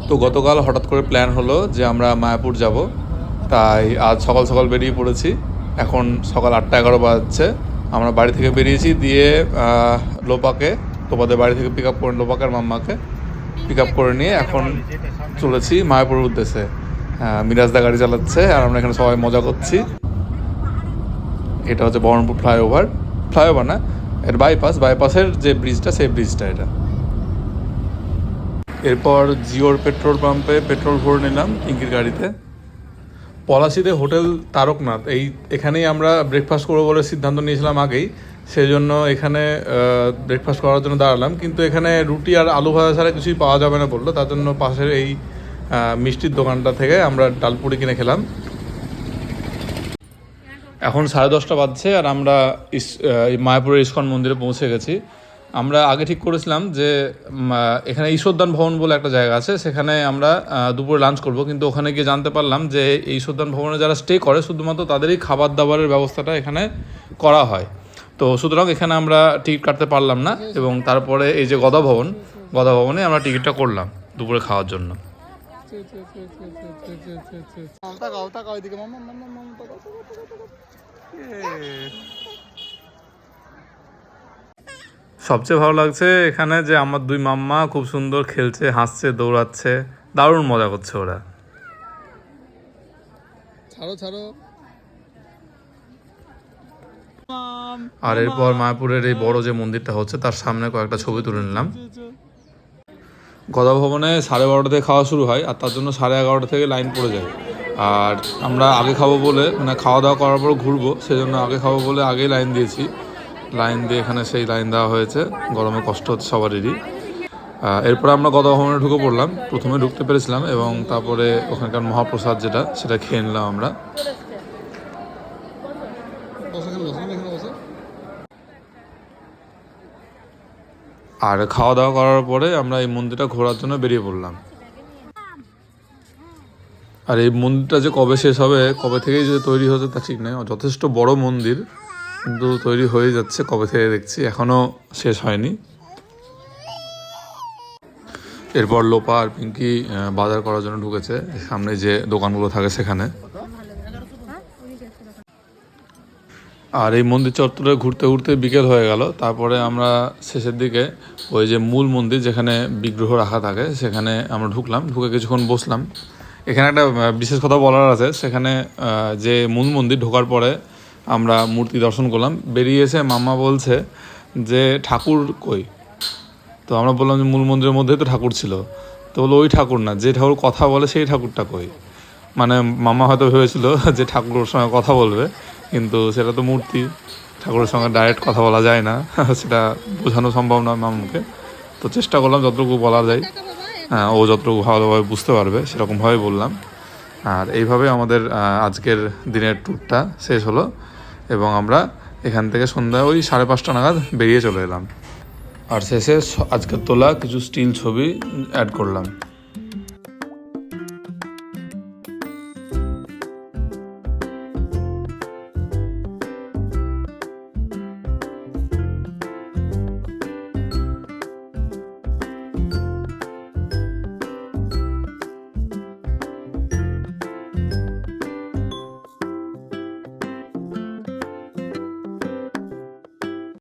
তো গতকাল হঠাৎ করে প্ল্যান হলো যে আমরা মায়াপুর যাব, তাই আজ সকাল সকাল বেরিয়ে পড়েছি। এখন সকাল 8:11 বাজছে। আমরা বাড়ি থেকে বেরিয়েছি, দিয়ে লোপাদের বাড়ি থেকে পিক আপ করে লোপাকের মাম্মাকে পিক আপ করে নিয়ে এখন চলেছি মায়াপুরের উদ্দেশ্যে। মিরাজদা গাড়ি চালাচ্ছে আর আমরা এখানে সবাই মজা করছি। এটা হচ্ছে বহরমপুর ফ্লাইওভার না, এর বাইপাসের যে ব্রিজটা, সেই ব্রিজটা এটা। এরপর জিওর পেট্রোল পাম্পে পেট্রোল ভরে নিলাম পিঙ্কির গাড়িতে। পলাশিতে হোটেল তারকনাথ, এখানেই আমরা ব্রেকফাস্ট করবো বলে সিদ্ধান্ত নিয়েছিলাম আগেই, সেই জন্য এখানে ব্রেকফাস্ট করার জন্য দাঁড়ালাম। কিন্তু এখানে রুটি আর আলু ভাজা ছাড়া কিছুই পাওয়া যাবে না বললো, তার জন্য পাশের এই মিষ্টির দোকানটা থেকে আমরা ডালপুরি কিনে খেলাম। এখন 10:30 বাজছে আর আমরা মায়াপুরের ইস্কন মন্দিরে পৌঁছে গেছি। আমরা আগে ঠিক করেছিলাম যে এখানে ঈশ্বরদান ভবন বলে একটা জায়গা আছে, সেখানে আমরা দুপুরে লাঞ্চ করব, কিন্তু ওখানে গিয়ে জানতে পারলাম যে এই ঈশ্বরদান ভবনে যারা স্টে করে শুধুমাত্র তাদেরই খাবার দাবারের ব্যবস্থাটা এখানে করা হয়। তো সুতরাং এখানে আমরা টিকিট কাটতে পারলাম না, এবং তারপরে এই যে গদা ভবনে আমরা টিকিটটা করলাম দুপুরে খাওয়ার জন্য। সবচেয়ে ভালো লাগছে এখানে যে আমার দুই মাম্মা খুব সুন্দর খেলছে, হাসছে, দৌড়াচ্ছে, দারুণ মজা করছে ওরা। আর এরপর মায়াপুরের এই বড় যে মন্দিরটা হচ্ছে তার সামনে কয়েকটা ছবি তুলে নিলাম। গদা ভবনে 12:30 থেকে খাওয়া শুরু হয়, আর তার জন্য 11:30 থেকে লাইন পড়ে যায়। আর আমরা আগে খাবো বলে, মানে খাওয়া দাওয়া করার পর ঘুরবো, সেজন্য আগে খাবো বলে আগেই লাইন দিয়েছি। লাইন দিয়ে এখানে সেই লাইন দেওয়া হয়েছে, গরমে কষ্ট হচ্ছে সবারই। এরপরে আমরা গদা ভবনে ঢুকে পড়লাম। প্রথমে ঢুকতে পেরেছিলাম এবং তারপরে ওখানকার মহাপ্রসাদ সেটা খেয়ে নিলাম আমরা। আর খাওয়া দাওয়া করার পরে আমরা এই মন্দিরটা ঘোরার জন্য বেরিয়ে পড়লাম। আর এই মন্দিরটা যে কবে শেষ হবে, কবে থেকেই যে তৈরি হচ্ছে তা ঠিক নয়। যথেষ্ট বড় মন্দির, কিন্তু তৈরি হয়ে যাচ্ছে কবে থেকে দেখছি, এখনও শেষ হয়নি। এরপর লোপা আর পিঙ্কি বাজার করার জন্য ঢুকেছে সামনে যে দোকানগুলো থাকে সেখানে। আর এই মন্দির চত্বরে ঘুরতে ঘুরতে বিকেল হয়ে গেল। তারপরে আমরা শেষের দিকে ওই যে মূল মন্দির যেখানে বিগ্রহ রাখা থাকে সেখানে আমরা ঢুকলাম। ঢুকে কিছুক্ষণ বসলাম। এখানে একটা বিশেষ কথা বলার আছে, সেখানে যে মূল মন্দির ঢোকার পরে আমরা মূর্তি দর্শন করলাম। বেরিয়ে এসে মাম্মা বলছে যে ঠাকুর কই। তো আমরা বললাম যে মূল মন্দিরের মধ্যেই তো ঠাকুর ছিল। তো বললো ওই ঠাকুর না, যে ঠাকুর কথা বলে সেই ঠাকুরটা কই। মানে মাম্মা হয়তো ভেবেছিল যে ঠাকুরের সঙ্গে কথা বলবে, কিন্তু সেটা তো মূর্তি, ঠাকুরের সঙ্গে ডাইরেক্ট কথা বলা যায় না, সেটা বোঝানো সম্ভব নয় মাম্মাকে। তো চেষ্টা করলাম যতটুকু বলা যায়, ও যতটুকু ভালোভাবে বুঝতে পারবে সেরকমভাবে বললাম। আর এইভাবে আমাদের আজকের দিনের ট্যুরটা শেষ হলো, এবং আমরা এখান থেকে সন্ধ্যা ওই 5:30 নাগাদ বেরিয়ে চলে এলাম। আর শেষে আজকের তোলা কিছু স্টিল ছবি অ্যাড করলাম।